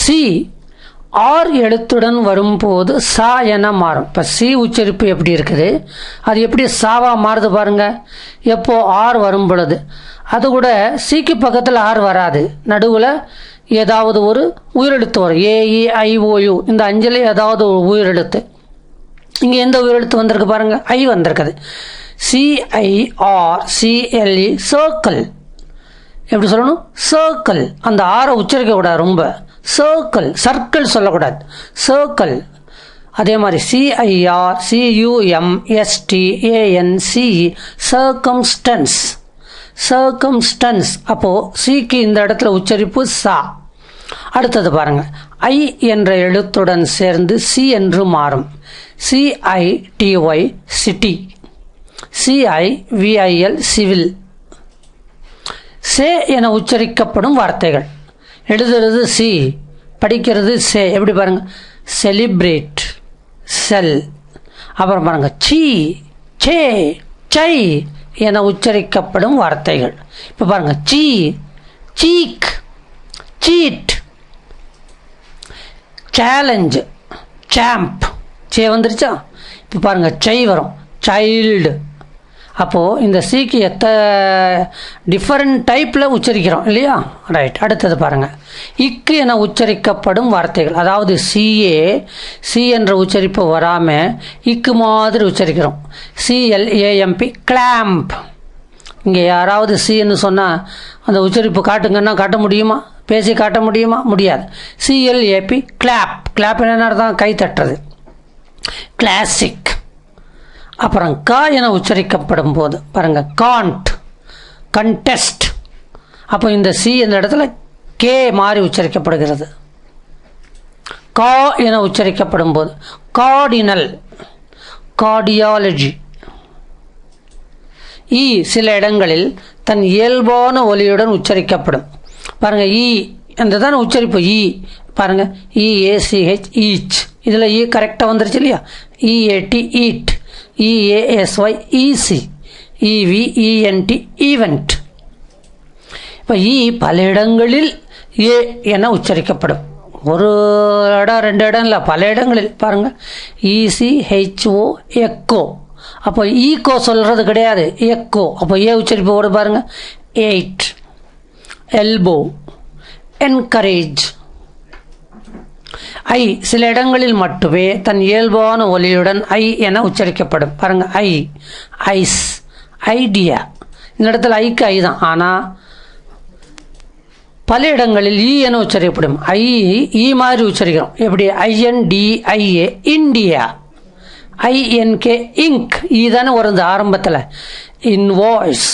C R எழுத்துடன் வரும்போது சா என மாறும். இப்போ சி உச்சரிப்பு எப்படி இருக்குது, அது எப்படி சாவா மாறுது பாருங்க. எப்போ ஆர் வரும் பொழுது, அது கூட சிக்கு பக்கத்தில் ஆர் வராது, நடுவில் ஏதாவது ஒரு உயிரெழுத்து வரும். AEIOU இந்த அஞ்சலி ஏதாவது ஒரு உயிரெழுத்து. இங்கே எந்த உயிரெழுத்து வந்திருக்கு பாருங்க, ஐ வந்திருக்குது. CIRCLE circle. எப்படி சொல்லணும், சர்க்கிள். அந்த ஆரை உச்சரிக்க கூடாது ரொம்ப. சர்க்கிள், சர்க்கிள் சொல்லக்கூடாது, சர்க்கிள். அதே மாதிரி CIRCUMSTANCE சர்க்கம்ஸ்டன்ஸ், சர்க்கம்ஸ்டன்ஸ். அப்போ சிக்கு இந்த இடத்துல உச்சரிப்பு சா. அடுத்தது பாருங்க, ஐ என்ற எழுத்துடன் சேர்ந்து சி என்று மாறும். CITY city, CIVIL civil. சே என உச்சரிக்கப்படும் வார்த்தைகள். எழுதுறது சி, படிக்கிறது சே. எப்படி பாருங்க, செலிப்ரேட், செல். அப்புறம் பாருங்க, சீ, சே, சை என உச்சரிக்கப்படும் வார்த்தைகள். இப்போ பாருங்க, சீ, சீக், சீட். சேலஞ்ச், சாம்ப், சே வந்துருச்சா. இப்போ பாருங்க, சை வரும், சைல்டு. அப்போது இந்த சிக்கு டிஃபரெண்ட் டைப்பில் உச்சரிக்கிறோம் இல்லையா. ரைட். அடுத்தது பாருங்கள், இக்கு என உச்சரிக்கப்படும் வார்த்தைகள். அதாவது சி என்ற உச்சரிப்பு வராமல் இக்கு மாதிரி உச்சரிக்கிறோம். CLAMP clamp. இங்கே யாராவது சின்னு சொன்னால் அந்த உச்சரிப்பு காட்டுங்கன்னா காட்ட முடியுமா, பேசி காட்ட முடியுமா, முடியாது. CLAP clap. கிளாப் என்ன அர்த்தம், கை தட்டுறது. கிளாசிக். அப்புறம் கா என உச்சரிக்கப்படும் போது பாருங்க, காண்ட், கண்டெஸ்ட். அப்போ இந்த சி இந்த இடத்துல கே மாறி உச்சரிக்கப்படுகிறது. கா என உச்சரிக்கப்படும் போது கார்டினல், கார்டியாலஜி. இ சில இடங்களில் தன் இயல்பான ஒலியுடன் உச்சரிக்கப்படும். பாருங்க, இ அந்த தானே உச்சரிப்பு. இ பாருங்க, EACH ஈச். இதில் இ கரெக்டாக வந்துருச்சு இல்லையா. EAT eat, EASY easy, EVENT event. இப்போ இ பல இடங்களில் ஏ என உச்சரிக்கப்படும். ஒரு இடம் ரெண்டு இடம் இல்லை, பல இடங்களில். பாருங்க, ECHO எக்கோ. அப்போ ஈகோ சொல்றது கிடையாது, எக்கோ. அப்போ ஏ உச்சரிப்பு ஓடு பாருங்க. Eight, elbow, encourage. ஐ சில இடங்களில் மட்டுமே தன் இயல்பான ஒலியுடன் ஐ என உச்சரிக்கப்படும். பாருங்க, ஐ, ஐஸ், ஐடியா. இந்த இடத்துல ஐக்கு ஐ தான், ஆனால் பல இடங்களில் இ என உச்சரிக்கப்படும். இ மாதிரி உச்சரிக்கிறோம். எப்படி, INDIA இந்தியா, INK இங்க். இ தானே வருது ஆரம்பத்தில். இன்வாய்ஸ்,